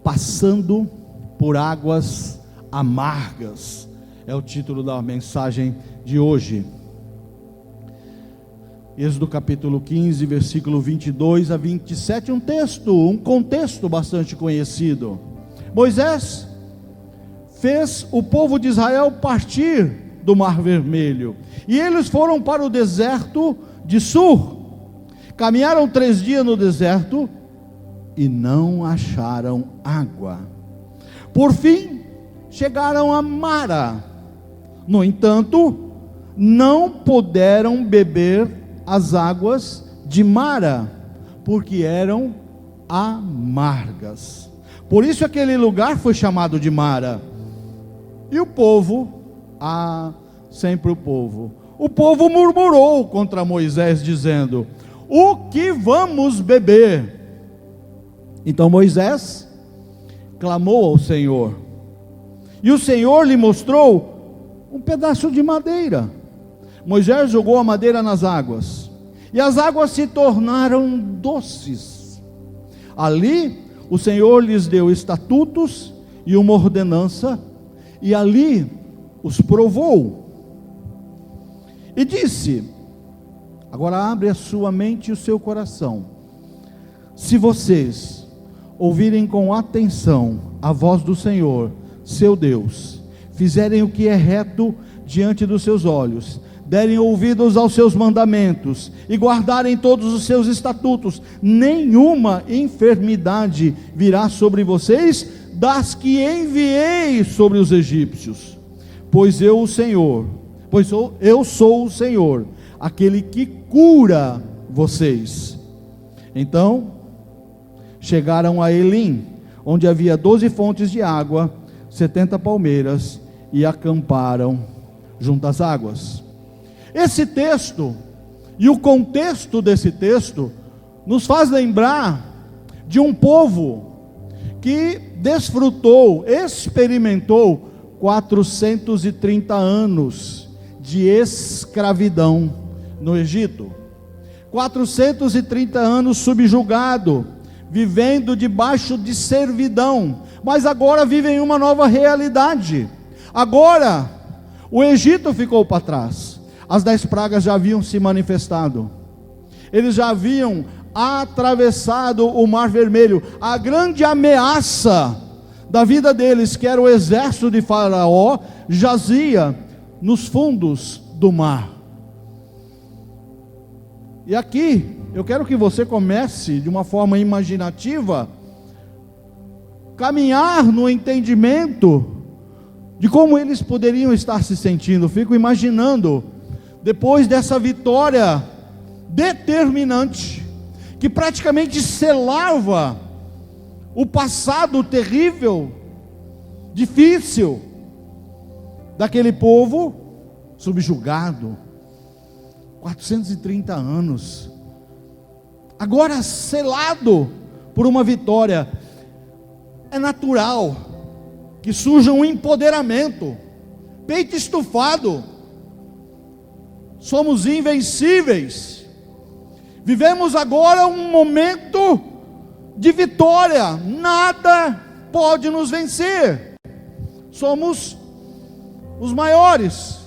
Passando por águas amargas, é o título da mensagem de hoje. Êxodo capítulo 15, versículo 22 a 27, um contexto bastante conhecido. Moisés fez o povo de Israel partir do Mar Vermelho, e eles foram para o deserto de Sur. Caminharam 3 dias no deserto e não acharam água. Por fim, chegaram a Mara. No entanto, não puderam beber as águas de Mara, porque eram amargas. Por isso aquele lugar foi chamado de Mara. E o povo, sempre o povo murmurou contra Moisés, dizendo: o que vamos beber? Então Moisés clamou ao Senhor, e o Senhor lhe mostrou um pedaço de madeira. Moisés jogou a madeira nas águas, e as águas se tornaram doces. Ali o Senhor lhes deu estatutos e uma ordenança, e ali os provou. E disse: agora abre a sua mente e o seu coração. Se vocês ouvirem com atenção a voz do Senhor, seu Deus, fizerem o que é reto diante dos seus olhos, derem ouvidos aos seus mandamentos e guardarem todos os seus estatutos, nenhuma enfermidade virá sobre vocês das que enviei sobre os egípcios, pois eu sou o Senhor, aquele que cura vocês. Então chegaram a Elim, onde havia 12 fontes de água, 70 palmeiras, e acamparam junto às águas. Esse texto e o contexto desse texto nos faz lembrar de um povo que desfrutou, experimentou 430 anos de escravidão no Egito. 430 anos subjugado, vivendo debaixo de servidão, mas agora vivem uma nova realidade. Agora o Egito ficou para trás, as 10 pragas já haviam se manifestado, eles já haviam atravessado o Mar Vermelho. A grande ameaça da vida deles, que era o exército de Faraó, jazia nos fundos do mar. E aqui eu quero que você comece de uma forma imaginativa, caminhar no entendimento de como eles poderiam estar se sentindo. Fico imaginando, depois dessa vitória determinante, que praticamente selava o passado terrível, difícil, daquele povo subjugado, 430 anos, agora selado por uma vitória. É natural que surja um empoderamento, peito estufado, somos invencíveis, vivemos agora um momento de vitória, nada pode nos vencer, somos os maiores.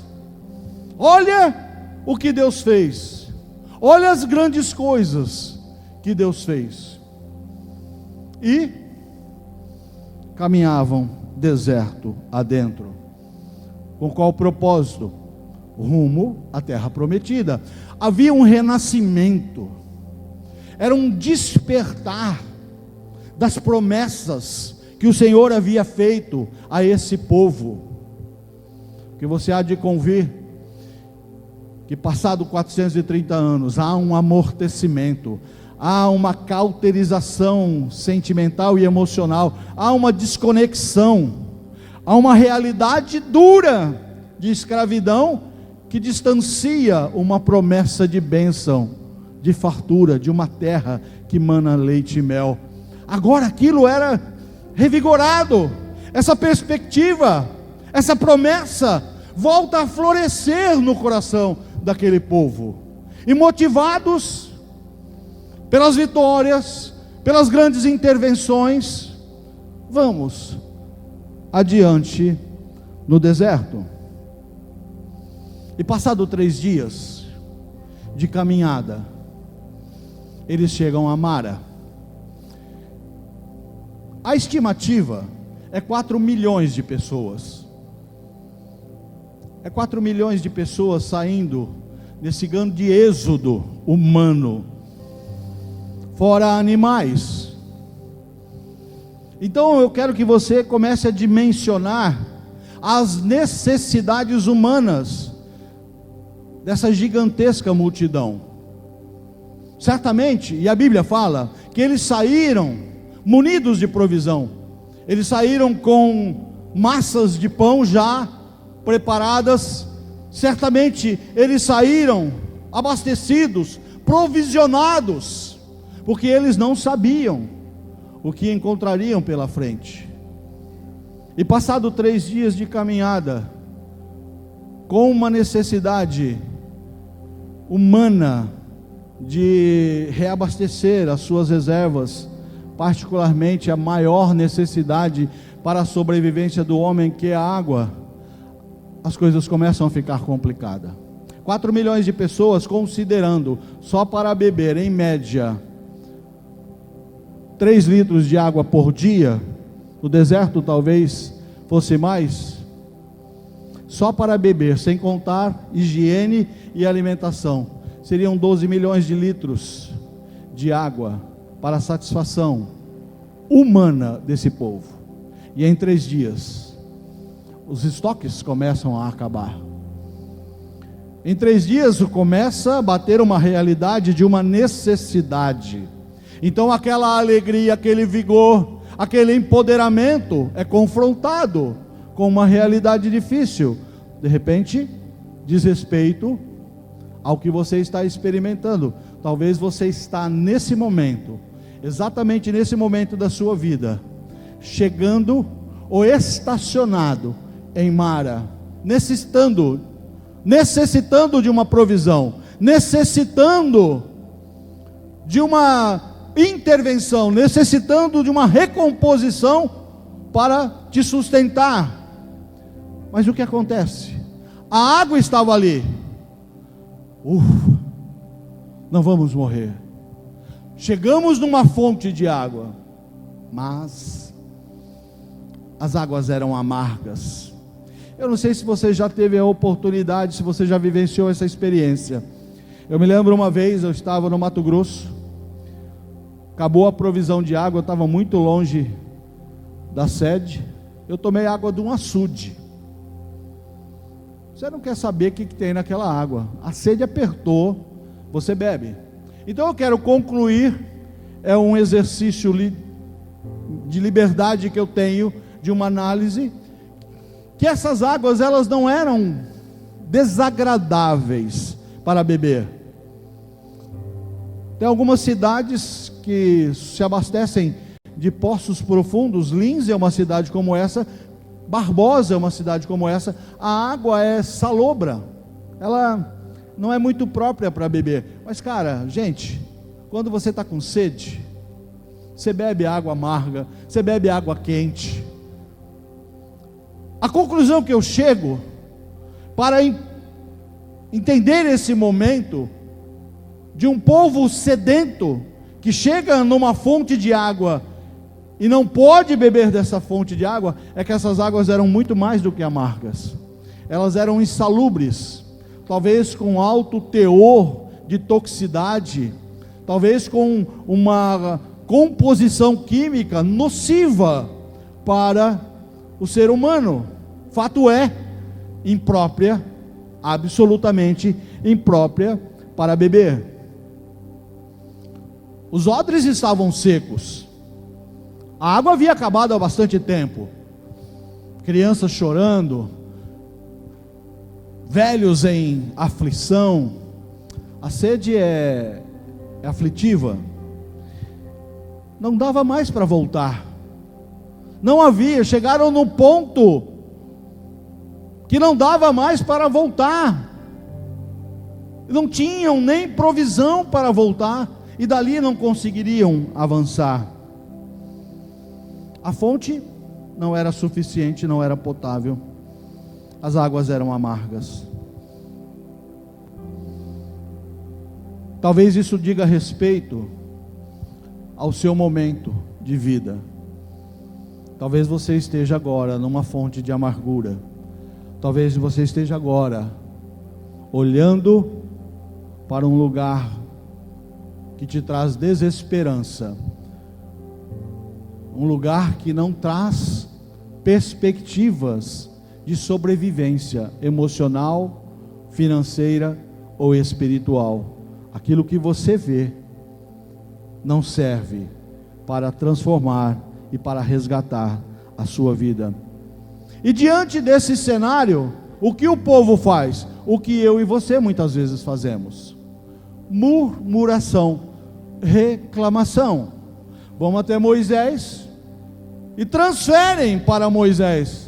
Olha o que Deus fez, olha as grandes coisas que Deus fez. E caminhavam deserto adentro. Com qual propósito? Rumo à terra prometida. Havia um renascimento, era um despertar das promessas que o Senhor havia feito a esse povo. Que você há de convir que passado 430 anos há um amortecimento, há uma cauterização sentimental e emocional, há uma desconexão, há uma realidade dura de escravidão que distancia uma promessa de bênção, de fartura, de uma terra que mana leite e mel. Agora aquilo era revigorado, essa perspectiva, essa promessa volta a florescer no coração daquele povo, e motivados pelas vitórias, pelas grandes intervenções, vamos adiante no deserto. E passado 3 dias de caminhada, eles chegam a Mara. A estimativa é 4 milhões de pessoas. É 4 milhões de pessoas saindo nesse grande êxodo humano, fora animais. Então eu quero que você comece a dimensionar as necessidades humanas dessa gigantesca multidão. Certamente, e a Bíblia fala, que eles saíram munidos de provisão. Eles saíram com massas de pão já preparadas. Certamente eles saíram abastecidos, provisionados, porque eles não sabiam o que encontrariam pela frente. E passado 3 dias de caminhada, com uma necessidade humana de reabastecer as suas reservas, particularmente a maior necessidade para a sobrevivência do homem, que é a água, as coisas começam a ficar complicadas. 4 milhões de pessoas, considerando só para beber, em média, 3 litros de água por dia. No deserto talvez fosse mais. Só para beber, sem contar higiene e alimentação, seriam 12 milhões de litros de água para a satisfação humana desse povo. E em 3 dias, os estoques começam a acabar. Em 3 dias começa a bater uma realidade de uma necessidade. Então aquela alegria, aquele vigor, aquele empoderamento é confrontado com uma realidade difícil. De repente, diz respeito ao que você está experimentando. Talvez você está nesse momento, exatamente nesse momento da sua vida, chegando ou estacionado em Mara, necessitando de uma provisão, necessitando de uma intervenção, necessitando de uma recomposição para te sustentar. Mas o que acontece? A água estava ali. Não vamos morrer. Chegamos numa fonte de água, mas as águas eram amargas. Eu não sei se você já teve a oportunidade, se você já vivenciou essa experiência. Eu me lembro uma vez, eu estava no Mato Grosso, acabou a provisão de água, eu estava muito longe da sede, eu tomei água de um açude. Você não quer saber o que tem naquela água, a sede apertou, você bebe. Então eu quero concluir, é um exercício de liberdade que eu tenho, de uma análise, que essas águas, elas não eram desagradáveis para beber. Tem algumas cidades que se abastecem de poços profundos. Lins é uma cidade como essa, Barbosa é uma cidade como essa. A água é salobra, ela não é muito própria para beber. Mas cara, gente, quando você está com sede, você bebe água amarga, você bebe água quente. A conclusão que eu chego, para entender esse momento, de um povo sedento, que chega numa fonte de água, e não pode beber dessa fonte de água, é que essas águas eram muito mais do que amargas. Elas eram insalubres, talvez com alto teor de toxicidade, talvez com uma composição química nociva para o ser humano. Fato é, imprópria, absolutamente imprópria para beber. Os odres estavam secos, a água havia acabado há bastante tempo, crianças chorando, velhos em aflição. A sede é aflitiva, não dava mais para voltar, não havia, chegaram no ponto que não dava mais para voltar, não tinham nem provisão para voltar, e dali não conseguiriam avançar. A fonte não era suficiente, não era potável. As águas eram amargas. Talvez isso diga respeito ao seu momento de vida. Talvez você esteja agora numa fonte de amargura. Talvez você esteja agora olhando para um lugar que te traz desesperança. Um lugar que não traz perspectivas de sobrevivência emocional, financeira ou espiritual. Aquilo que você vê não serve para transformar e para resgatar a sua vida. E diante desse cenário, o que o povo faz? O que eu e você muitas vezes fazemos: murmuração, reclamação. Vão até Moisés e transferem para Moisés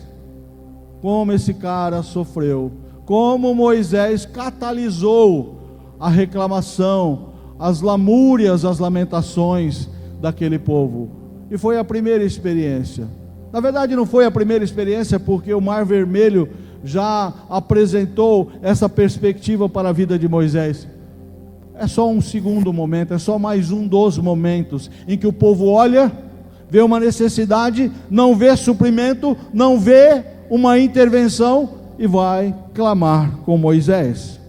como esse cara sofreu, como Moisés catalisou a reclamação, as lamúrias, as lamentações daquele povo. E foi a primeira experiência. Na verdade não foi a primeira experiência, porque o Mar Vermelho já apresentou essa perspectiva para a vida de Moisés. É só um segundo momento, é só mais um dos momentos em que o povo olha, vê uma necessidade, não vê suprimento, não vê uma intervenção e vai clamar com Moisés.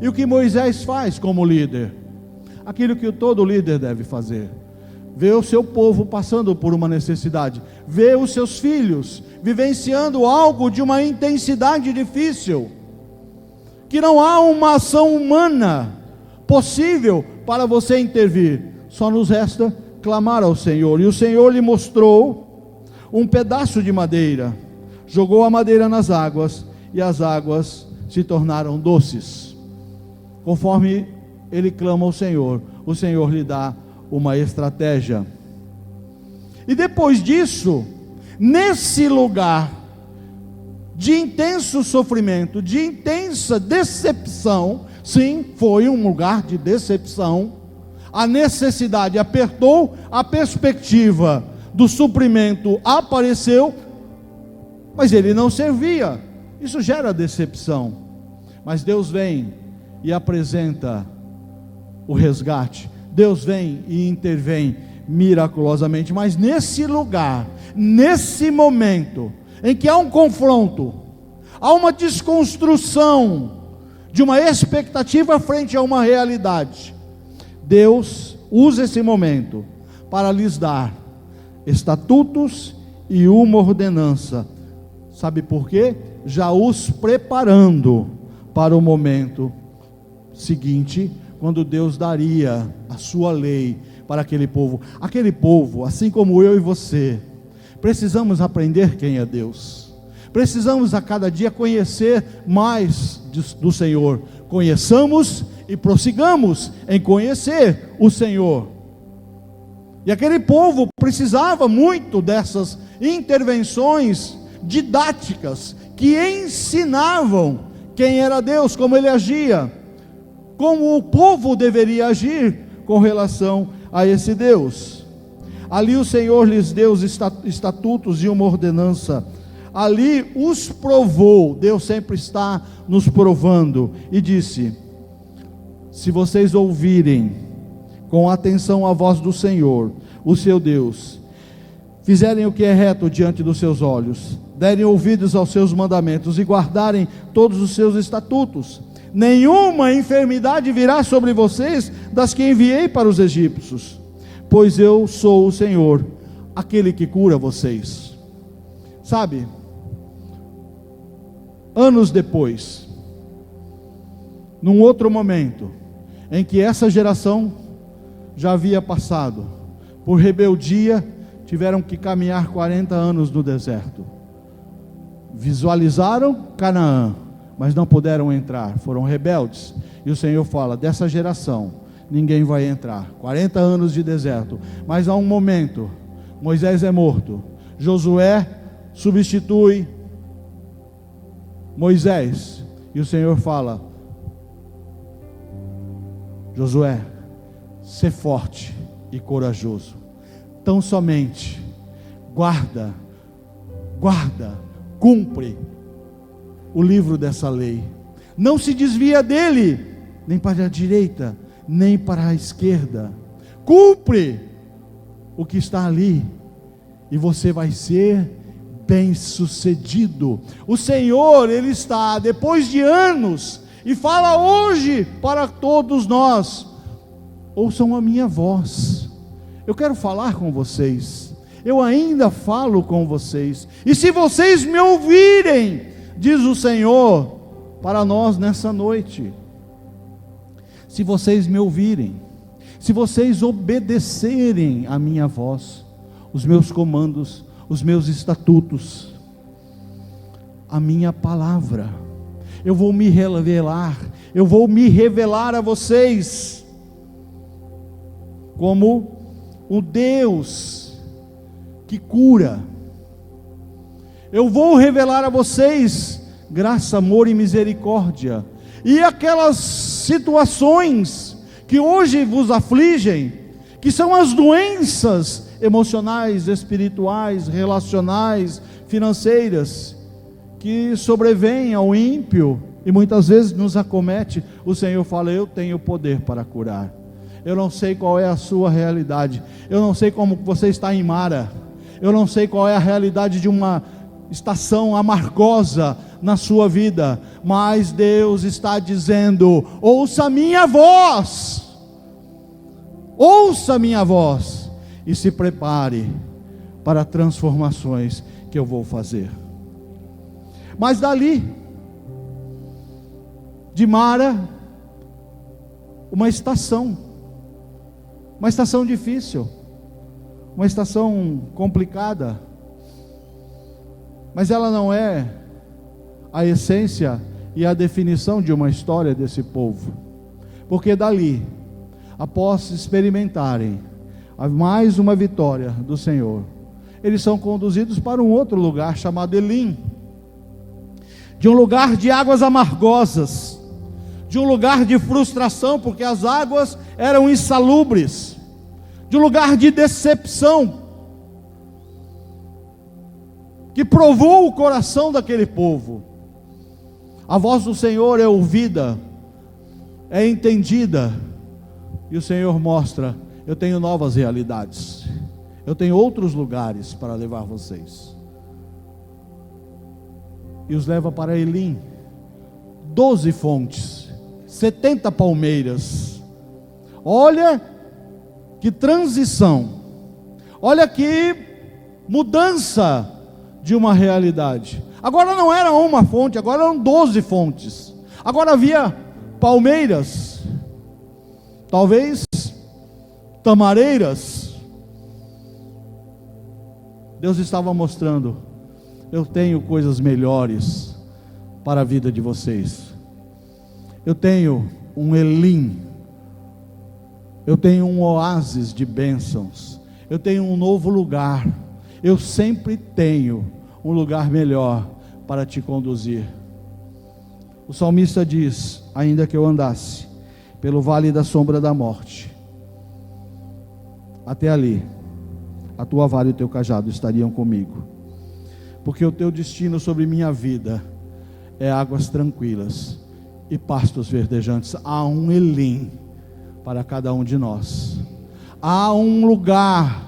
E o que Moisés faz como líder? Aquilo que todo líder deve fazer: vê o seu povo passando por uma necessidade, vê os seus filhos vivenciando algo de uma intensidade difícil, que não há uma ação humana possível para você intervir. Só nos resta clamar ao Senhor. E o Senhor lhe mostrou um pedaço de madeira, jogou a madeira nas águas, e as águas se tornaram doces. Conforme ele clama ao Senhor, o Senhor lhe dá uma estratégia. E depois disso, nesse lugar de intenso sofrimento, de intensa decepção, sim, foi um lugar de decepção. A necessidade apertou, a perspectiva do suprimento apareceu, mas ele não servia. Isso gera decepção. Mas Deus vem e apresenta o resgate. Deus vem e intervém miraculosamente. Mas nesse lugar, nesse momento em que há um confronto, há uma desconstrução de uma expectativa frente a uma realidade, Deus usa esse momento para lhes dar estatutos e uma ordenança. Sabe por quê? Já os preparando para o momento seguinte, quando Deus daria a sua lei para aquele povo. Aquele povo, assim como eu e você, precisamos aprender quem é Deus. Precisamos a cada dia conhecer mais do Senhor. Conheçamos e prossigamos em conhecer o Senhor. E aquele povo precisava muito dessas intervenções didáticas que ensinavam quem era Deus, como ele agia, como o povo deveria agir com relação a esse Deus. Ali o Senhor lhes deu os estatutos e uma ordenança. Ali os provou. Deus sempre está nos provando. E disse: se vocês ouvirem com atenção a voz do Senhor, o seu Deus, fizerem o que é reto diante dos seus olhos, derem ouvidos aos seus mandamentos e guardarem todos os seus estatutos, nenhuma enfermidade virá sobre vocês das que enviei para os egípcios, pois eu sou o Senhor, aquele que cura vocês. Sabe, anos depois, num outro momento, em que essa geração já havia passado por rebeldia, tiveram que caminhar 40 anos no deserto. Visualizaram Canaã, mas não puderam entrar, foram rebeldes. E o Senhor fala: dessa geração ninguém vai entrar. 40 anos de deserto. Mas há um momento, Moisés é morto, Josué substitui Moisés, e o Senhor fala: Josué, sê forte e corajoso. Tão somente guarda, cumpre o livro dessa lei. Não se desvia dele, nem para a direita, nem para a esquerda. Cumpre o que está ali, e você vai ser bem-sucedido. O Senhor, Ele está, depois de anos, e fala hoje para todos nós: ouçam a minha voz. Eu quero falar com vocês, eu ainda falo com vocês, e se vocês me ouvirem, diz o Senhor para nós nessa noite, se vocês me ouvirem, se vocês obedecerem a minha voz, os meus comandos, os meus estatutos, a minha palavra, eu vou me revelar a vocês, como o Deus que cura. Eu vou revelar a vocês graça, amor e misericórdia, e aquelas situações que hoje vos afligem, que são as doenças emocionais, espirituais, relacionais, financeiras, que sobrevêm ao ímpio, e muitas vezes nos acomete. O Senhor fala: eu tenho poder para curar. Eu não sei qual é a sua realidade, eu não sei como você está em Mara, eu não sei qual é a realidade de uma estação amargosa na sua vida, mas Deus está dizendo: ouça a minha voz, ouça a minha voz, e se prepare para transformações que eu vou fazer. Mas dali, de Mara, uma estação difícil, uma estação complicada, mas ela não é a essência e a definição de uma história desse povo, porque dali, após experimentarem mais uma vitória do Senhor, eles são conduzidos para um outro lugar chamado Elim, de um lugar de águas amargosas, de um lugar de frustração, porque as águas eram insalubres, de um lugar de decepção, que provou o coração daquele povo. A voz do Senhor é ouvida, é entendida, e o Senhor mostra: eu tenho novas realidades, eu tenho outros lugares para levar vocês, e os leva para Elim. 12 fontes, 70 palmeiras. Olha que transição, olha que mudança de uma realidade. Agora não era uma fonte, agora eram 12 fontes. Agora havia palmeiras, talvez tamareiras. Deus estava mostrando: eu tenho coisas melhores para a vida de vocês. Eu tenho um Elim, eu tenho um oásis de bênçãos, eu tenho um novo lugar, eu sempre tenho um lugar melhor para te conduzir. O salmista diz: ainda que eu andasse pelo vale da sombra da morte, até ali a tua vara e o teu cajado estariam comigo, porque o teu destino sobre minha vida é águas tranquilas e pastos verdejantes. Há um Elim para cada um de nós, há um lugar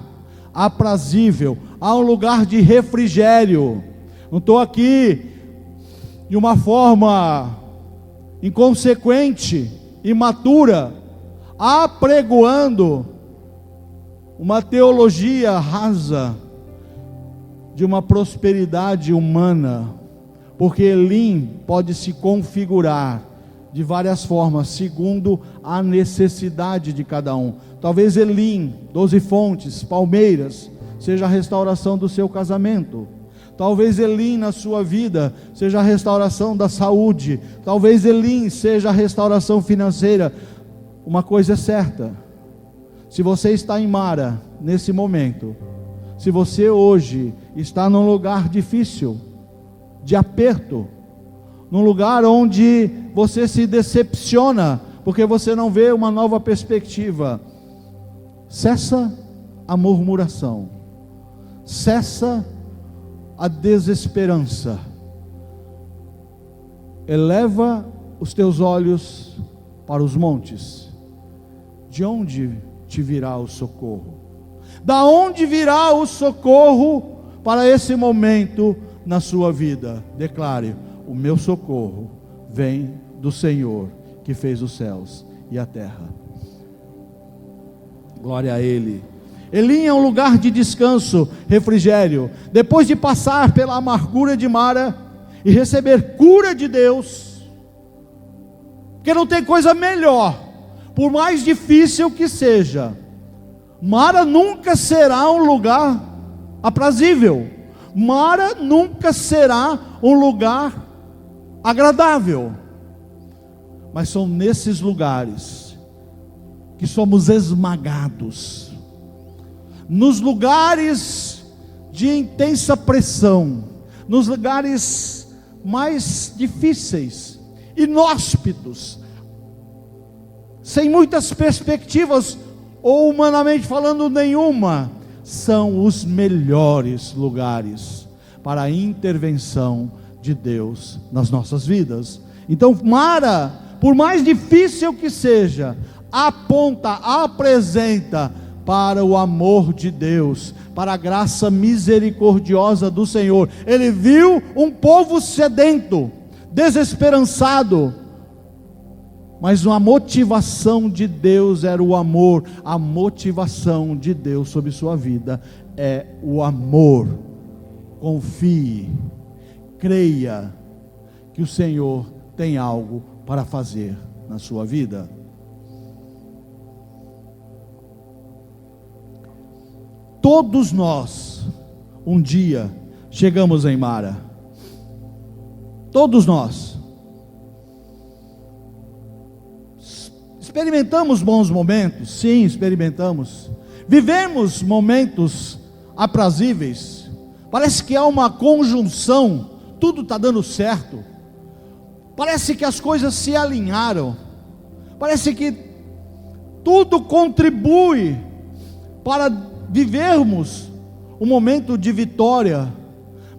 aprazível, há um lugar de refrigério. Não estou aqui de uma forma inconsequente, imatura, apregoando uma teologia rasa de uma prosperidade humana, porque Elim pode se configurar de várias formas, segundo a necessidade de cada um. Talvez Elim, 12 fontes, palmeiras, seja a restauração do seu casamento. Talvez Elim na sua vida seja a restauração da saúde. Talvez Elim seja a restauração financeira. Uma coisa é certa: se você está em Mara nesse momento, se você hoje está num lugar difícil, de aperto, num lugar onde você se decepciona, porque você não vê uma nova perspectiva, cessa a murmuração, cessa a desesperança, eleva os teus olhos para os montes. De onde te virá o socorro? Da onde virá o socorro para esse momento na sua vida? Declare: o meu socorro vem do Senhor, que fez os céus e a terra. Glória a Ele. Elim é um lugar de descanso, refrigério. Depois de passar pela amargura de Mara e receber cura de Deus, porque não tem coisa melhor, por mais difícil que seja. Mara nunca será um lugar aprazível. Mara nunca será um lugar agradável. Mas são nesses lugares que somos esmagados. Nos lugares de intensa pressão, nos lugares mais difíceis, inóspitos, sem muitas perspectivas, ou humanamente falando nenhuma, são os melhores lugares para a intervenção de Deus nas nossas vidas. Então Mara, por mais difícil que seja, apresenta para o amor de Deus, para a graça misericordiosa do Senhor. Ele viu um povo sedento, desesperançado, mas a motivação de Deus era o amor. A motivação de Deus sobre sua vida é o amor. Confie, creia que o Senhor tem algo para fazer na sua vida. Todos nós, um dia, chegamos em Mara. Todos nós. Experimentamos bons momentos? Sim, experimentamos. Vivemos momentos aprazíveis. Parece que há uma conjunção, tudo está dando certo. Parece que as coisas se alinharam. Parece que tudo contribui para vivermos um momento de vitória.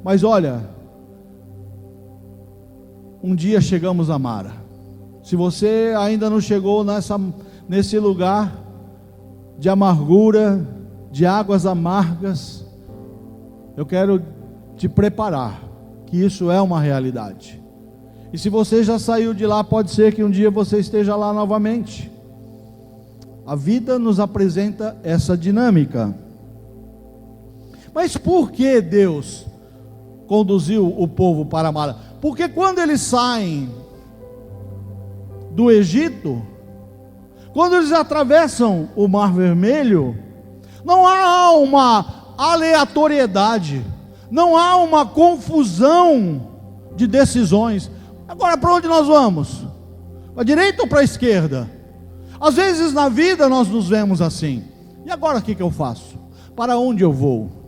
Mas olha, um dia chegamos a Mara. Se você ainda não chegou nesse lugar de amargura, de águas amargas, eu quero te preparar, que isso é uma realidade. E se você já saiu de lá, pode ser que um dia você esteja lá novamente. A vida nos apresenta essa dinâmica. Mas por que Deus conduziu o povo para Mara? Porque quando eles saem do Egito, quando eles atravessam o Mar Vermelho, não há uma aleatoriedade, não há uma confusão de decisões. Agora, para onde nós vamos? Para a direita ou para a esquerda? Às vezes na vida nós nos vemos assim. E agora o que eu faço? Para onde eu vou?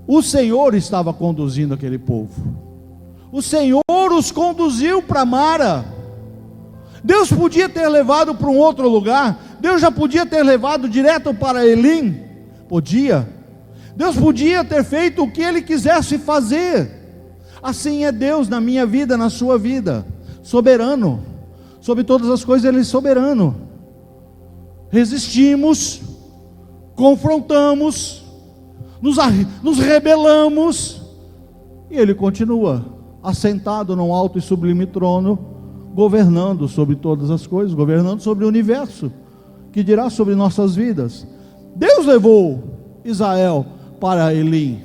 O Senhor estava conduzindo aquele povo. O Senhor os conduziu para Mara. Deus podia ter levado para um outro lugar. Deus já podia ter levado direto para Elim. Podia. Deus podia ter feito o que Ele quisesse fazer. Assim é Deus na minha vida, na sua vida. Soberano. Sobre todas as coisas Ele é soberano. Resistimos, confrontamos, nos rebelamos, e Ele continua assentado num alto e sublime trono, governando sobre todas as coisas, governando sobre o universo, que dirá sobre nossas vidas. Deus levou Israel para Elim.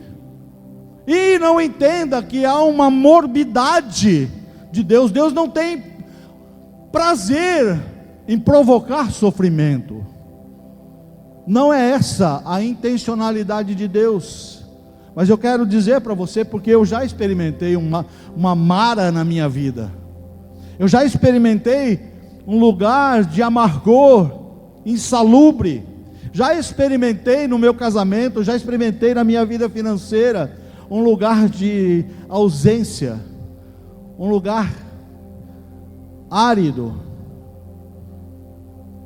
E não entenda que há uma morbidade de Deus. Deus não tem prazer em provocar sofrimento. Não é essa a intencionalidade de Deus. Mas eu quero dizer para você, porque eu já experimentei uma Mara na minha vida. Eu já experimentei um lugar de amargor, insalubre. Já experimentei no meu casamento, já experimentei na minha vida financeira, um lugar de ausência, um lugar árido.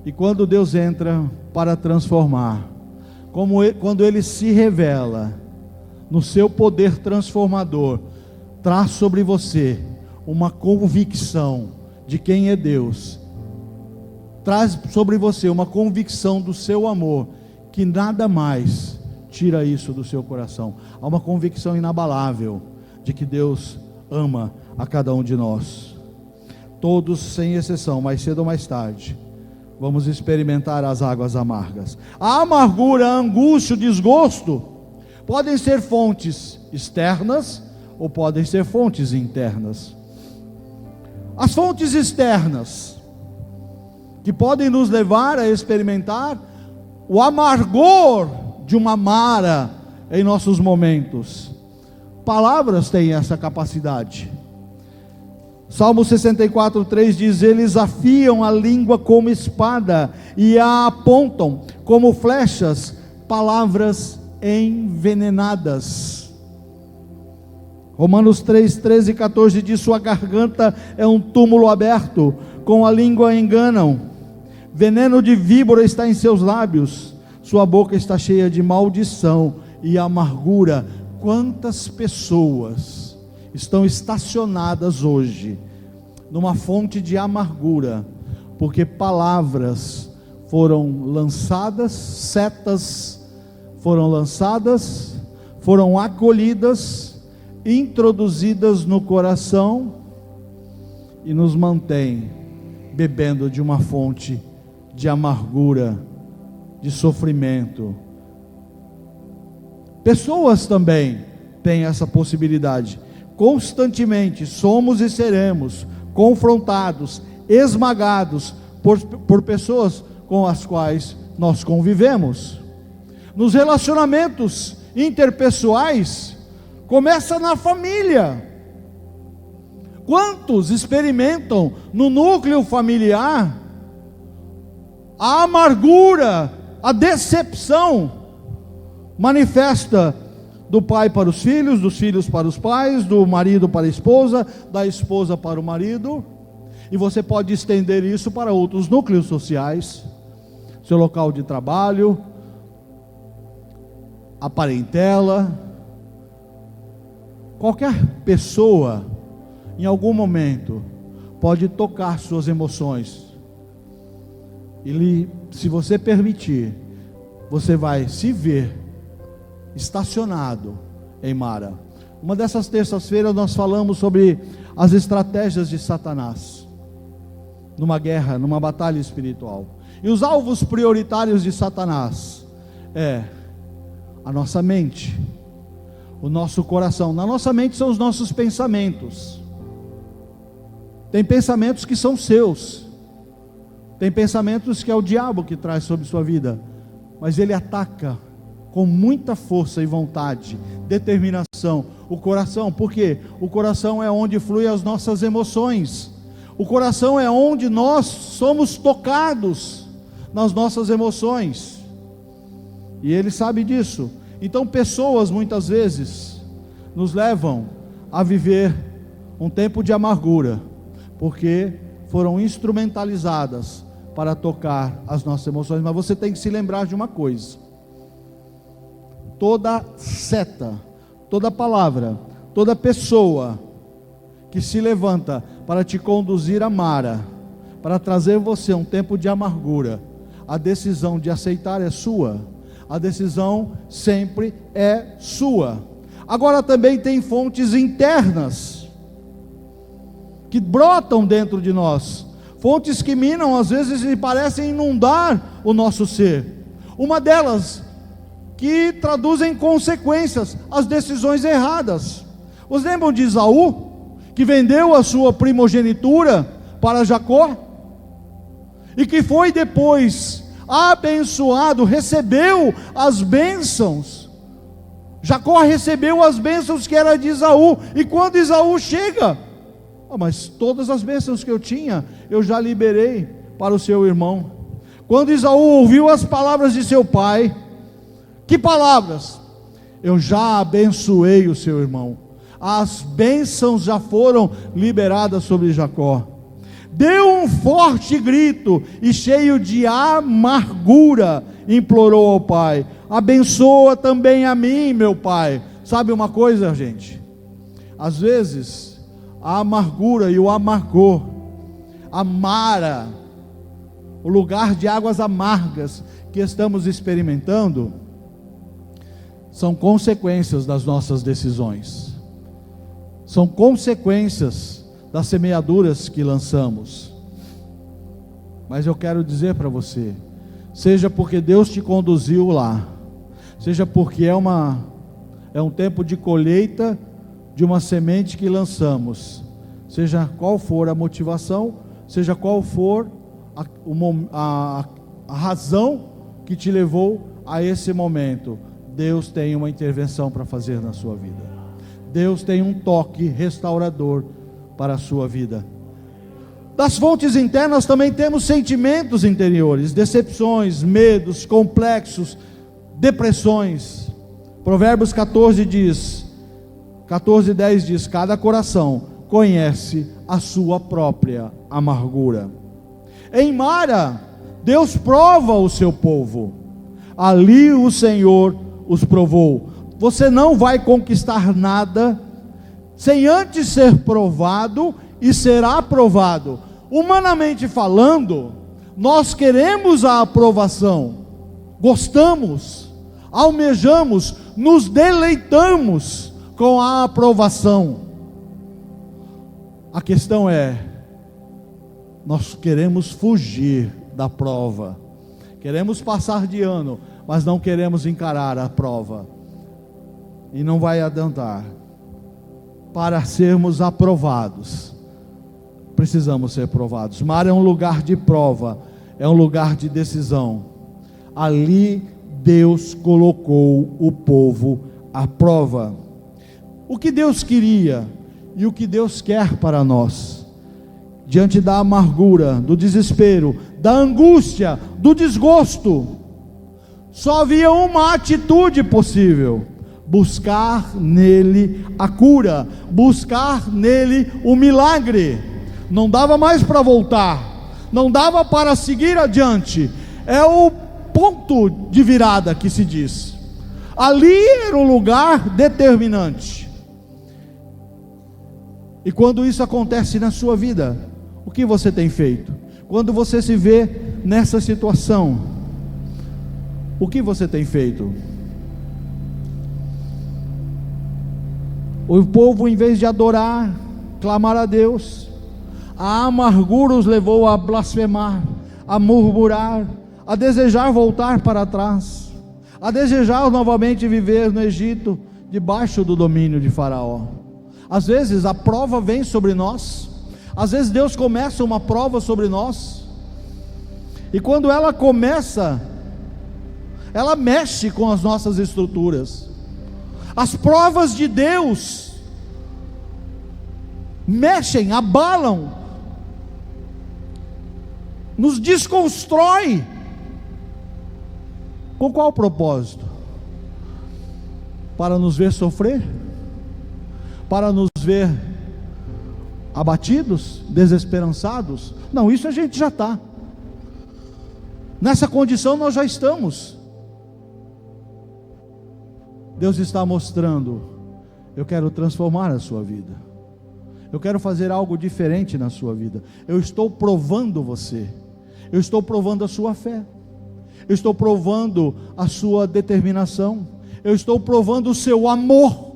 E quando Deus entra para transformar, quando ele se revela no seu poder transformador, traz sobre você uma convicção de quem é Deus, traz sobre você uma convicção do seu amor, que nada mais tira isso do seu coração. Há uma convicção inabalável de que Deus ama a cada um de nós. Todos, sem exceção, mais cedo ou mais tarde, vamos experimentar as águas amargas. A amargura, a angústia, o desgosto podem ser fontes externas ou podem ser fontes internas. As fontes externas que podem nos levar a experimentar o amargor de uma mara em nossos momentos. Palavras têm essa capacidade. Salmo 64:3 diz: eles afiam a língua como espada e a apontam como flechas, palavras envenenadas. Romanos 3:13 e 14 diz: sua garganta é um túmulo aberto, com a língua enganam, veneno de víbora está em seus lábios, sua boca está cheia de maldição e amargura. Quantas pessoas estão estacionadas hoje numa fonte de amargura, porque palavras foram lançadas, setas foram lançadas, foram acolhidas, introduzidas no coração e nos mantém bebendo de uma fonte de amargura, de sofrimento. Pessoas também têm essa possibilidade. Constantemente somos e seremos confrontados, esmagados por pessoas com as quais nós convivemos. Nos relacionamentos interpessoais, começa na família. Quantos experimentam no núcleo familiar a amargura, a decepção manifesta do pai para os filhos, dos filhos para os pais, do marido para a esposa, da esposa para o marido, e você pode estender isso para outros núcleos sociais, seu local de trabalho, a parentela. Qualquer pessoa, em algum momento, pode tocar suas emoções, e se você permitir, você vai se ver estacionado em Mara. Uma dessas terças-feiras nós falamos sobre as estratégias de Satanás, numa guerra, numa batalha espiritual. E os alvos prioritários de Satanás é a nossa mente, o nosso coração. Na nossa mente são os nossos pensamentos. Tem pensamentos que são seus, tem pensamentos que é o diabo que traz sobre sua vida, mas ele ataca com muita força e vontade, determinação, o coração. Por quê? O coração é onde fluem as nossas emoções. O coração é onde nós somos tocados nas nossas emoções. E ele sabe disso. Então pessoas muitas vezes nos levam a viver um tempo de amargura, porque foram instrumentalizadas para tocar as nossas emoções. Mas você tem que se lembrar de uma coisa: toda seta, toda palavra, toda pessoa que se levanta para te conduzir a Mara, para trazer você um tempo de amargura, a decisão de aceitar é sua, a decisão sempre é sua. Agora também tem fontes internas que brotam dentro de nós, fontes que minam às vezes e parecem inundar o nosso ser. Uma delas, que traduzem consequências, as decisões erradas. Vocês lembram de Esaú, que vendeu a sua primogenitura para Jacó, e que foi depois abençoado, recebeu as bênçãos. Jacó recebeu as bênçãos que era de Esaú, e quando Esaú chega, mas todas as bênçãos que eu tinha, eu já liberei para o seu irmão. Quando Esaú ouviu as palavras de seu pai, que palavras? Eu já abençoei o seu irmão, as bênçãos já foram liberadas sobre Jacó. Deu um forte grito e cheio de amargura implorou ao pai: abençoa também a mim, meu Pai. Sabe uma coisa, gente? Às vezes, a amargura e o amargor, a mara, o lugar de águas amargas que estamos experimentando, são consequências das nossas decisões, são consequências das semeaduras que lançamos. Mas eu quero dizer para você, seja porque Deus te conduziu lá, seja porque é um tempo de colheita de uma semente que lançamos, seja qual for a motivação, seja qual for a razão que te levou a esse momento, Deus tem uma intervenção para fazer na sua vida. Deus tem um toque restaurador para a sua vida. Das fontes internas também temos sentimentos interiores, decepções, medos, complexos, depressões. Provérbios 14:10 diz: cada coração conhece a sua própria amargura. Em Mara, Deus prova o seu povo. Ali o Senhor os provou. Você não vai conquistar nada sem antes ser provado e será aprovado. Humanamente falando, nós queremos a aprovação, gostamos, almejamos, nos deleitamos com a aprovação. A questão é, nós queremos fugir da prova, queremos passar de ano, mas não queremos encarar a prova, e não vai adiantar. Para sermos aprovados, precisamos ser provados. Mara é um lugar de prova, é um lugar de decisão. Ali Deus colocou o povo à prova. O que Deus queria e o que Deus quer para nós, diante da amargura, do desespero, da angústia, do desgosto, só havia uma atitude possível: buscar nele a cura, buscar nele o milagre. Não dava mais para voltar, não dava para seguir adiante. É o ponto de virada que se diz. Ali era o lugar determinante. E quando isso acontece na sua vida, o que você tem feito? Quando você se vê nessa situação, o que você tem feito? O povo, em vez de adorar, clamar a Deus, a amargura os levou a blasfemar, a murmurar, a desejar voltar para trás, a desejar novamente viver no Egito, debaixo do domínio de Faraó. Às vezes a prova vem sobre nós, às vezes Deus começa uma prova sobre nós, e quando ela começa, ela mexe com as nossas estruturas. As provas de Deus mexem, abalam, nos desconstrói. Com qual propósito? Para nos ver sofrer? Para nos ver abatidos, desesperançados? Não, isso a gente já está. Nessa condição nós já estamos. Deus está mostrando: eu quero transformar a sua vida, eu quero fazer algo diferente na sua vida. Eu estou provando você, eu estou provando a sua fé, eu estou provando a sua determinação, eu estou provando o seu amor,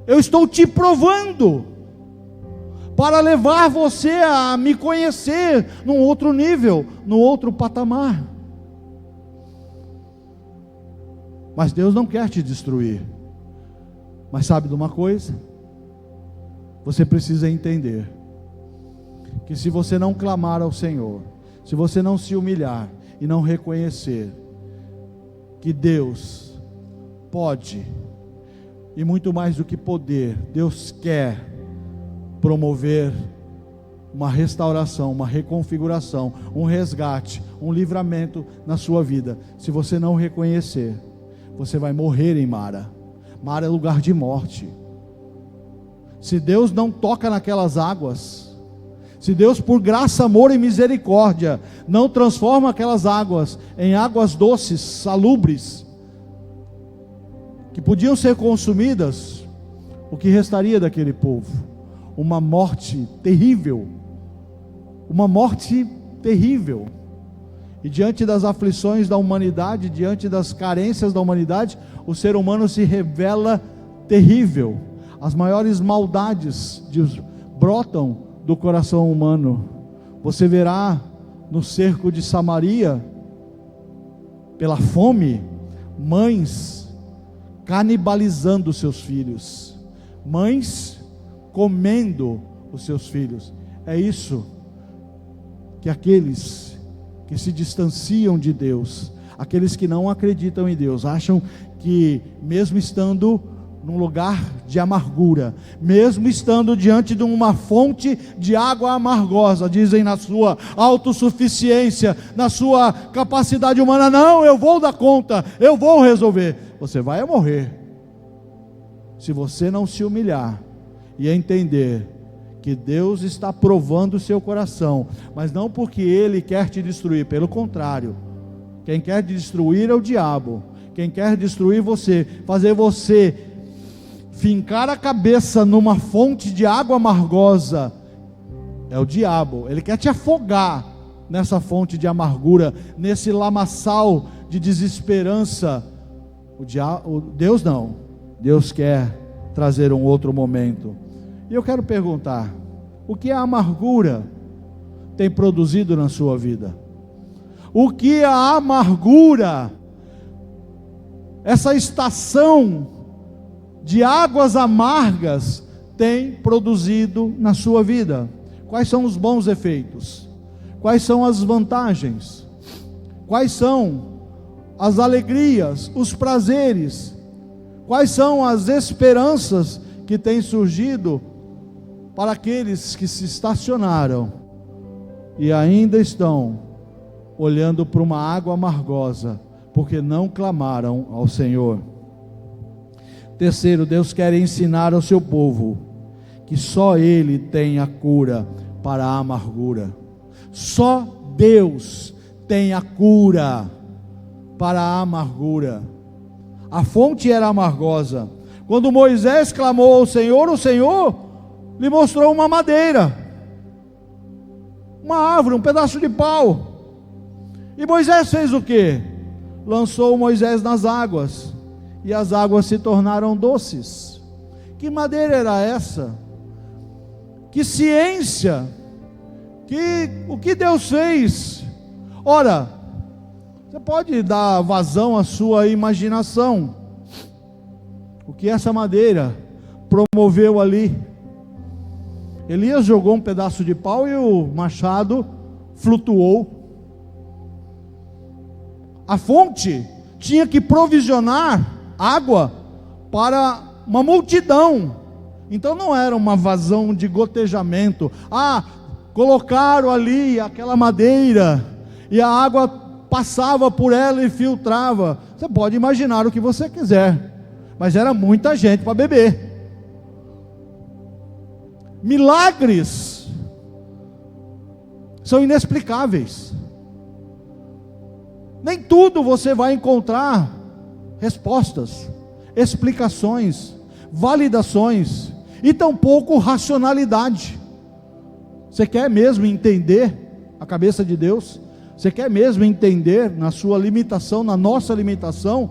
eu estou te provando, para levar você a me conhecer num outro nível, num outro patamar. Mas Deus não quer te destruir. Mas sabe de uma coisa? Você precisa entender que se você não clamar ao Senhor, se você não se humilhar e não reconhecer que Deus pode, e muito mais do que poder, Deus quer promover uma restauração, uma reconfiguração, um resgate, um livramento na sua vida. Se você não reconhecer, você vai morrer em Mara. Mara é lugar de morte. Se Deus não toca naquelas águas, se Deus, por graça, amor e misericórdia, não transforma aquelas águas em águas doces, salubres, que podiam ser consumidas, o que restaria daquele povo? Uma morte terrível. Uma morte terrível. E diante das aflições da humanidade, diante das carências da humanidade, o ser humano se revela terrível. As maiores maldades brotam do coração humano. Você verá no cerco de Samaria, pela fome, mães canibalizando os seus filhos, mães comendo os seus filhos. É isso que aqueles que se distanciam de Deus, aqueles que não acreditam em Deus, acham que mesmo estando num lugar de amargura, mesmo estando diante de uma fonte de água amargosa, dizem na sua autossuficiência, na sua capacidade humana: não, eu vou dar conta, eu vou resolver. Você vai morrer, se você não se humilhar e entender que Deus está provando o seu coração, mas não porque Ele quer te destruir, pelo contrário, quem quer te destruir é o diabo. Quem quer destruir você, fazer você fincar a cabeça numa fonte de água amargosa, é o diabo. Ele quer te afogar nessa fonte de amargura, nesse lamaçal de desesperança. Deus não. Deus quer trazer um outro momento. E eu quero perguntar: o que a amargura tem produzido na sua vida? O que a amargura, essa estação de águas amargas, tem produzido na sua vida? Quais são os bons efeitos? Quais são as vantagens? Quais são as alegrias, os prazeres? Quais são as esperanças que têm surgido para aqueles que se estacionaram e ainda estão olhando para uma água amargosa, porque não clamaram ao Senhor? Terceiro, Deus quer ensinar ao seu povo que só Ele tem a cura para a amargura. Só Deus tem a cura para a amargura. A fonte era amargosa. Quando Moisés clamou ao Senhor, o Senhor lhe mostrou uma madeira, uma árvore, um pedaço de pau. E Moisés fez o quê? Lançou Moisés nas águas, e as águas se tornaram doces. Que madeira era essa? Que ciência! O que Deus fez? Ora, você pode dar vazão à sua imaginação. O que essa madeira promoveu ali? Elias jogou um pedaço de pau e o machado flutuou. A fonte tinha que provisionar água para uma multidão. Então não era uma vazão de gotejamento. Colocaram ali aquela madeira e a água passava por ela e filtrava. Você pode imaginar o que você quiser, mas era muita gente para beber. Milagres são inexplicáveis. Nem tudo você vai encontrar respostas, explicações, validações, e tampouco racionalidade. Você quer mesmo entender a cabeça de Deus? Você quer mesmo entender na sua limitação, na nossa limitação,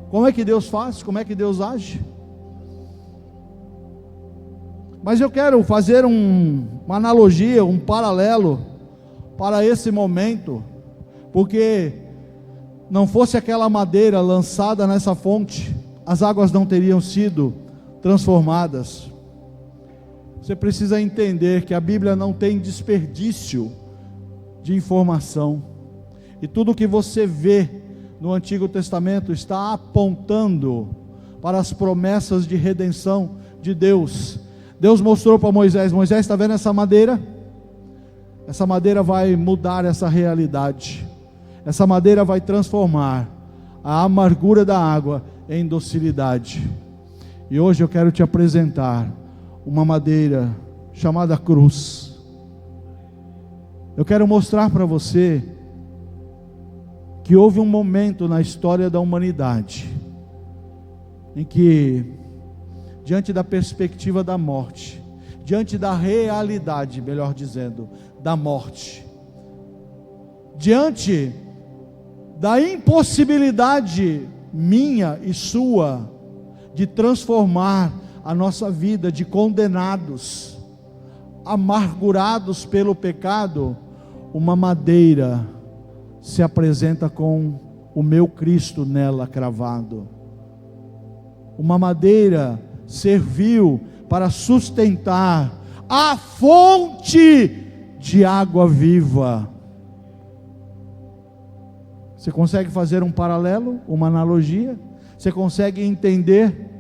como é que Deus faz, como é que Deus age? Mas eu quero fazer uma analogia, um paralelo para esse momento, porque não fosse aquela madeira lançada nessa fonte, as águas não teriam sido transformadas. Você precisa entender que a Bíblia não tem desperdício de informação, e tudo que você vê no Antigo Testamento está apontando para as promessas de redenção de Deus. Deus mostrou para Moisés: Moisés, está vendo essa madeira? Essa madeira vai mudar essa realidade. Essa madeira vai transformar a amargura da água em docilidade. E hoje eu quero te apresentar uma madeira chamada cruz. Eu quero mostrar para você que houve um momento na história da humanidade em que, diante da perspectiva da morte, diante da realidade, melhor dizendo, da morte, diante da impossibilidade minha e sua de transformar a nossa vida de condenados, amargurados pelo pecado, uma madeira se apresenta com o meu Cristo nela cravado. Uma madeira serviu para sustentar a fonte de água viva. Você consegue fazer um paralelo, uma analogia? Você consegue entender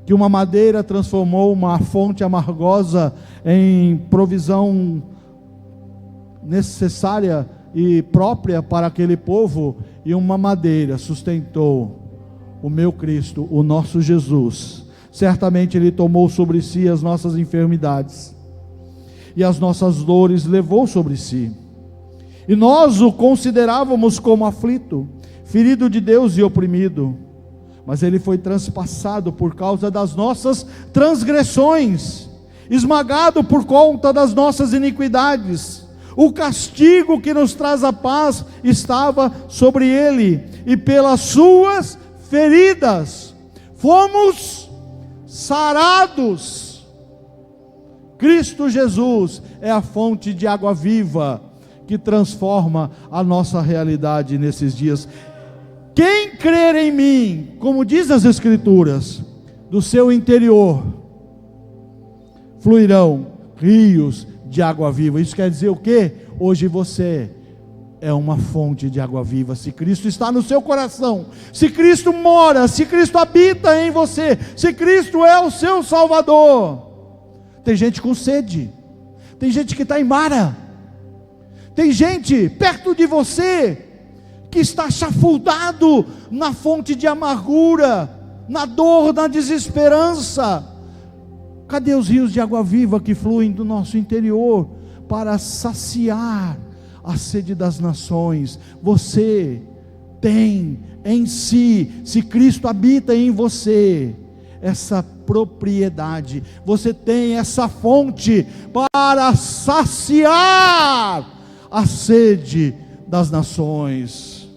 que uma madeira transformou uma fonte amargosa em provisão necessária e própria para aquele povo, e uma madeira sustentou o meu Cristo, o nosso Jesus? Certamente Ele tomou sobre si as nossas enfermidades, e as nossas dores levou sobre si, e nós o considerávamos como aflito, ferido de Deus e oprimido, mas Ele foi transpassado por causa das nossas transgressões, esmagado por conta das nossas iniquidades. O castigo que nos traz a paz estava sobre Ele, e pelas suas feridas fomos sarados. Cristo Jesus é a fonte de água viva que transforma a nossa realidade nesses dias. Quem crer em mim, como diz as Escrituras, do seu interior fluirão rios de água viva. Isso quer dizer o quê? Hoje você é uma fonte de água viva. Se Cristo está no seu coração, se Cristo mora, se Cristo habita em você, se Cristo é o seu Salvador. Tem gente com sede, tem gente que está em Mara, tem gente perto de você que está chafurdado na fonte de amargura, na dor, na desesperança. Cadê os rios de água viva que fluem do nosso interior para saciar a sede das nações? Você tem em si, se Cristo habita em você, essa propriedade, você tem essa fonte para saciar a sede das nações.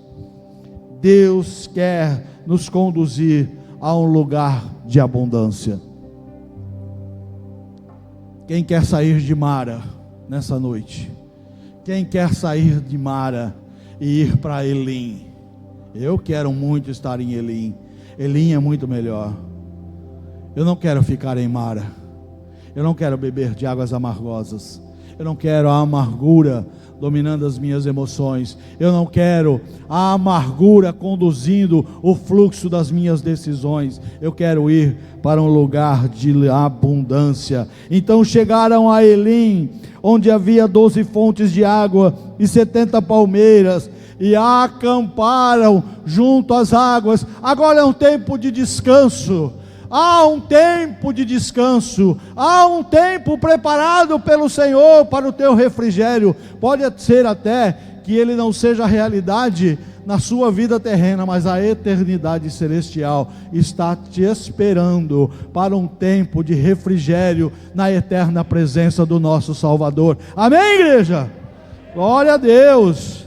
Deus quer nos conduzir a um lugar de abundância. Quem quer sair de Mara nessa noite? Quem quer sair de Mara e ir para Elim? Eu quero muito estar em Elim. Elim é muito melhor. Eu não quero ficar em Mara. Eu não quero beber de águas amargosas. Eu não quero a amargura dominando as minhas emoções. Eu não quero a amargura conduzindo o fluxo das minhas decisões. Eu quero ir para um lugar de abundância. Então chegaram a Elim, onde havia 12 fontes de água e 70 palmeiras, e acamparam junto às águas. Agora é um tempo de descanso. Há um tempo de descanso, há um tempo preparado pelo Senhor para o teu refrigério. Pode ser até que ele não seja realidade na sua vida terrena, mas a eternidade celestial está te esperando para um tempo de refrigério na eterna presença do nosso Salvador. Amém, igreja? Glória a Deus.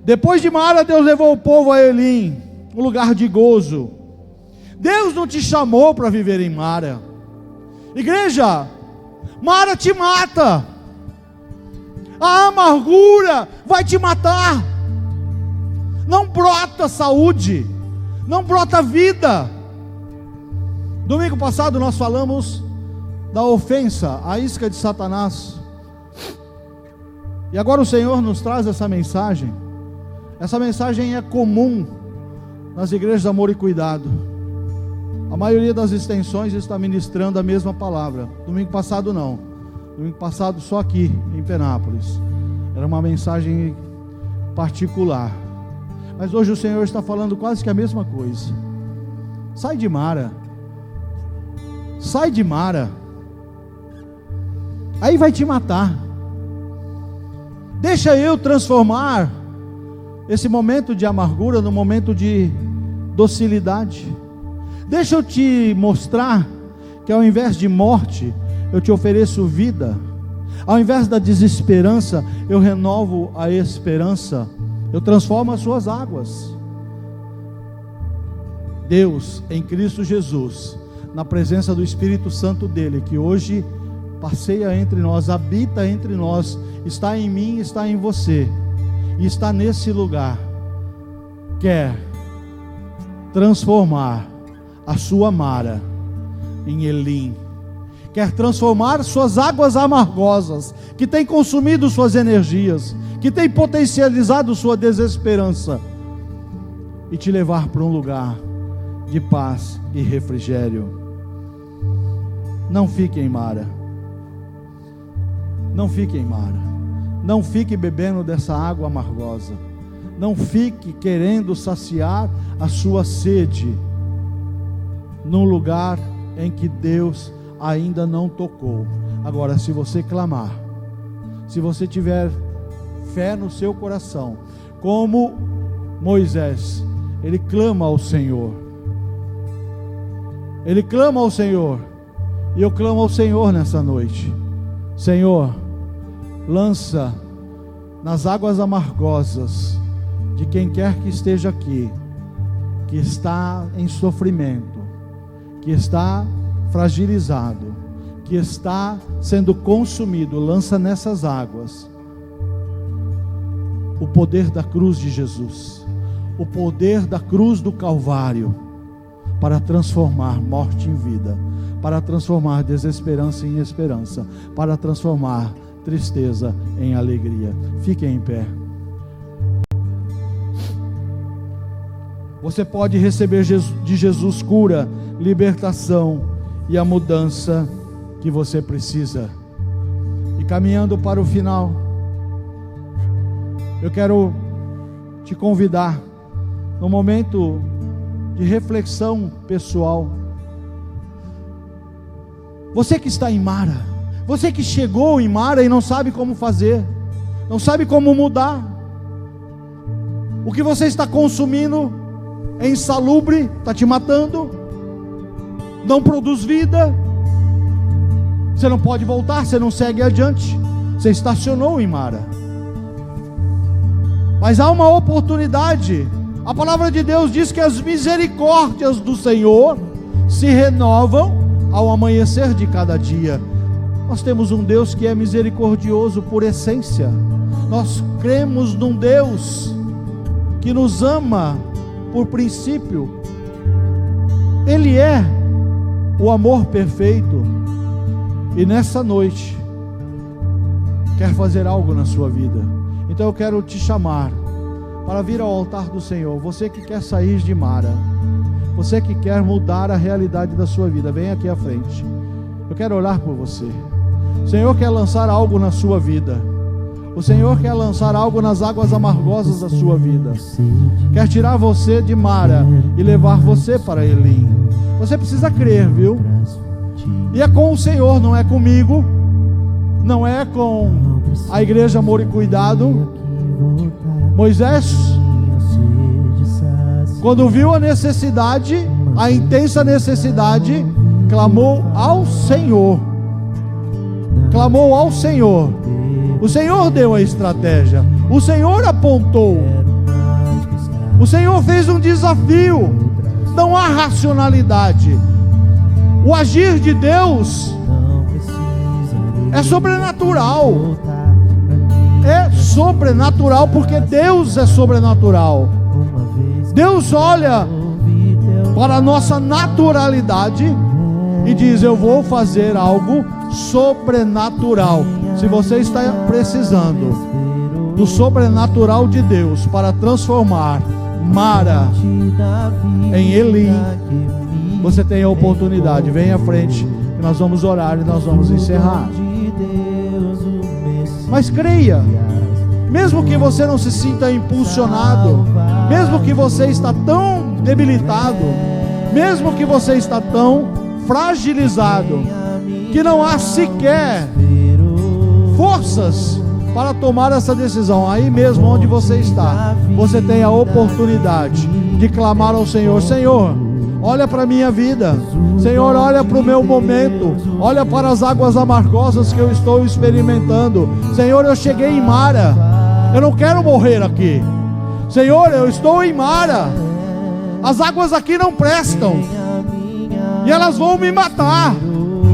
Depois de Mara, Deus levou o povo a Elim, um lugar de gozo. Deus não te chamou para viver em Mara. Igreja, Mara te mata. A amargura vai te matar. Não brota saúde, não brota vida. Domingo passado nós falamos da ofensa, a isca de Satanás. E agora o Senhor nos traz essa mensagem. Essa mensagem é comum nas igrejas de Amor e Cuidado. A maioria das extensões está ministrando a mesma palavra. Domingo passado não. Domingo passado só aqui em Penápolis. Era uma mensagem particular. Mas hoje o Senhor está falando quase que a mesma coisa. Sai de Mara. Sai de Mara. Aí vai te matar. Deixa eu transformar esse momento de amargura no momento de docilidade. Deixa eu te mostrar que ao invés de morte, eu te ofereço vida. Ao invés da desesperança, eu renovo a esperança. Eu transformo as suas águas. Deus, em Cristo Jesus, na presença do Espírito Santo dele, que hoje passeia entre nós, habita entre nós, está em mim, está em você, e está nesse lugar, quer transformar a sua Mara em Elim, quer transformar suas águas amargosas, que tem consumido suas energias, que tem potencializado sua desesperança, e te levar para um lugar de paz e refrigério. Não fique em Mara, não fique em Mara, não fique bebendo dessa água amargosa, não fique querendo saciar a sua sede num lugar em que Deus ainda não tocou. Agora, se você clamar, se você tiver fé no seu coração, como Moisés, ele clama ao Senhor, ele clama ao Senhor, e eu clamo ao Senhor nessa noite. Senhor, lança nas águas amargosas de quem quer que esteja aqui, que está em sofrimento, que está fragilizado, que está sendo consumido, lança nessas águas o poder da cruz de Jesus, o poder da cruz do Calvário, para transformar morte em vida, para transformar desesperança em esperança, para transformar tristeza em alegria. Fiquem em pé. Você pode receber de Jesus cura, libertação e a mudança que você precisa. E caminhando para o final, eu quero te convidar no momento de reflexão pessoal. Você que está em Mara, você que chegou em Mara e não sabe como fazer, não sabe como mudar, o que você está consumindo é insalubre, está te matando, não produz vida, você não pode voltar, você não segue adiante, você estacionou em Mara. Mas há uma oportunidade. A palavra de Deus diz que as misericórdias do Senhor se renovam ao amanhecer de cada dia. Nós temos um Deus que é misericordioso por essência. Nós cremos num Deus que nos ama por princípio. Ele é o amor perfeito. E nessa noite quer fazer algo na sua vida. Então eu quero te chamar para vir ao altar do Senhor. Você que quer sair de Mara, você que quer mudar a realidade da sua vida, vem aqui à frente. Eu quero orar por você. O Senhor quer lançar algo na sua vida. O Senhor quer lançar algo nas águas amargosas da sua vida. Quer tirar você de Mara e levar você para Elim. Você precisa crer, viu? E é com o Senhor, não é comigo, não é com a igreja Amor e Cuidado. Moisés, quando viu a necessidade, a intensa necessidade, clamou ao Senhor. Clamou ao Senhor. O Senhor deu a estratégia. O Senhor apontou. O Senhor fez um desafio. Não há racionalidade. O agir de Deus é sobrenatural. É sobrenatural porque Deus é sobrenatural. Deus olha para a nossa naturalidade e diz: eu vou fazer algo sobrenatural. Se você está precisando do sobrenatural de Deus para transformar Mara em Elim, você tem a oportunidade. Vem à frente que nós vamos orar e nós vamos encerrar. Mas creia, mesmo que você não se sinta impulsionado, mesmo que você está tão debilitado, mesmo que você está tão fragilizado, que não há sequer forças para tomar essa decisão, aí mesmo onde você está, você tem a oportunidade de clamar ao Senhor: Senhor, olha para a minha vida. Senhor, olha para o meu momento, olha para as águas amargosas que eu estou experimentando. Senhor, eu cheguei em Mara, eu não quero morrer aqui. Senhor, eu estou em Mara, as águas aqui não prestam, e elas vão me matar.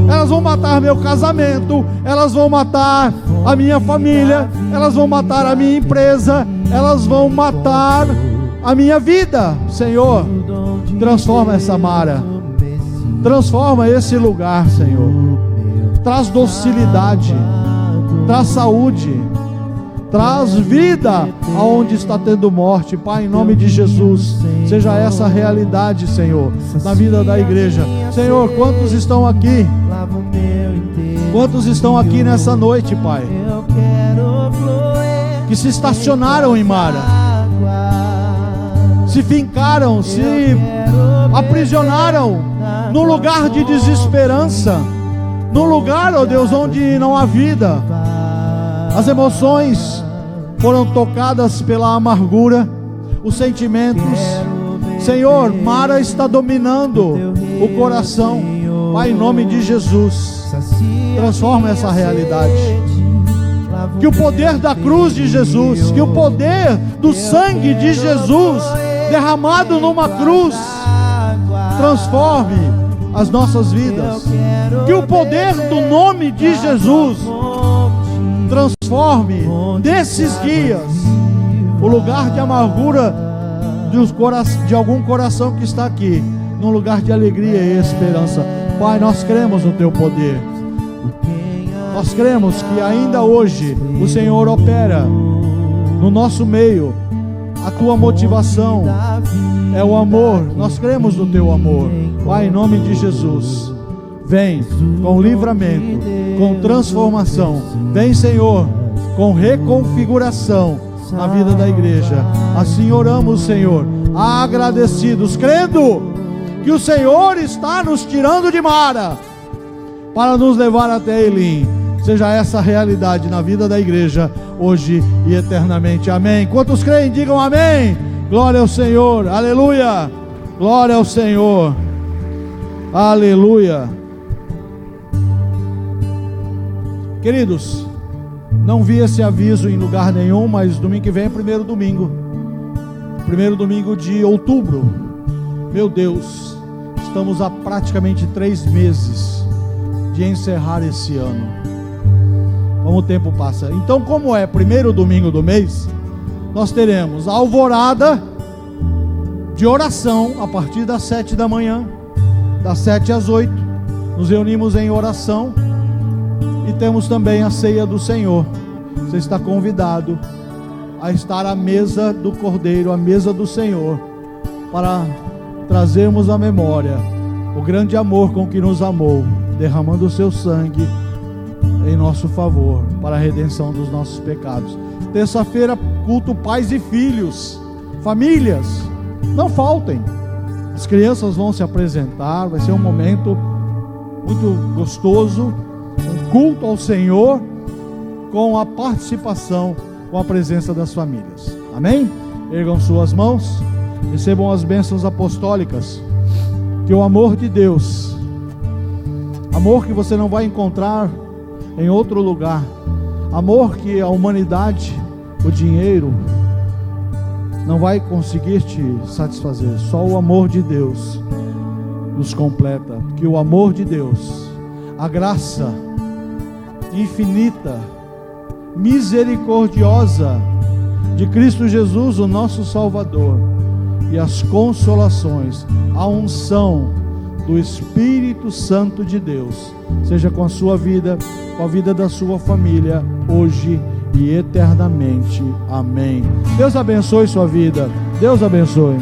Elas vão matar meu casamento, elas vão matar a minha família, elas vão matar a minha empresa, elas vão matar a minha vida. Senhor, transforma essa Mara, transforma esse lugar, Senhor. Traz docilidade, traz saúde, traz vida aonde está tendo morte. Pai, em nome de Jesus, seja essa a realidade, Senhor, na vida da igreja. Senhor, quantos estão aqui? Quantos estão aqui nessa noite, Pai, que se estacionaram em Mara, se fincaram, se aprisionaram num lugar de desesperança, num lugar, ó Deus, onde não há vida. As emoções foram tocadas pela amargura, os sentimentos. Senhor, Mara está dominando o coração. Pai, em nome de Jesus, transforma essa realidade. Que o poder da cruz de Jesus, que o poder do sangue de Jesus derramado numa cruz transforme as nossas vidas. Que o poder do nome de Jesus transforme desses dias o lugar de amargura de algum coração que está aqui num lugar de alegria e esperança. Pai, nós cremos no Teu poder. Nós cremos que ainda hoje o Senhor opera no nosso meio. A Tua motivação é o amor. Nós cremos no Teu amor. Pai, em nome de Jesus, vem com livramento, com transformação. Vem, Senhor, com reconfiguração na vida da igreja. Assim oramos, Senhor, agradecidos, crendo que o Senhor está nos tirando de Mara para nos levar até Elim. Seja essa a realidade na vida da igreja, hoje e eternamente. Amém. Quantos creem, digam amém. Glória ao Senhor, aleluia. Glória ao Senhor, aleluia. Queridos, não vi esse aviso em lugar nenhum, mas domingo que vem é primeiro domingo de outubro. Meu Deus, estamos há praticamente 3 meses de encerrar esse ano. Como o tempo passa. Então, como é primeiro domingo do mês, nós teremos a alvorada de oração a partir das 7 da manhã, das 7 às 8, nos reunimos em oração, e temos também a ceia do Senhor. Você está convidado a estar à mesa do Cordeiro, à mesa do Senhor, para trazermos à memória o grande amor com que nos amou, derramando o seu sangue em nosso favor, para a redenção dos nossos pecados. Terça-feira, culto pais e filhos, famílias, não faltem. As crianças vão se apresentar, vai ser um momento muito gostoso, um culto ao Senhor, com a participação, com a presença das famílias. Amém? Ergam suas mãos, recebam as bênçãos apostólicas. Que o amor de Deus, amor que você não vai encontrar em outro lugar, amor que a humanidade, o dinheiro, não vai conseguir te satisfazer. Só o amor de Deus nos completa. Que o amor de Deus, a graça infinita, misericordiosa de Cristo Jesus, o nosso Salvador, e as consolações, a unção do Espírito Santo de Deus, seja com a sua vida, com a vida da sua família, hoje e eternamente. Amém. Deus abençoe sua vida. Deus abençoe.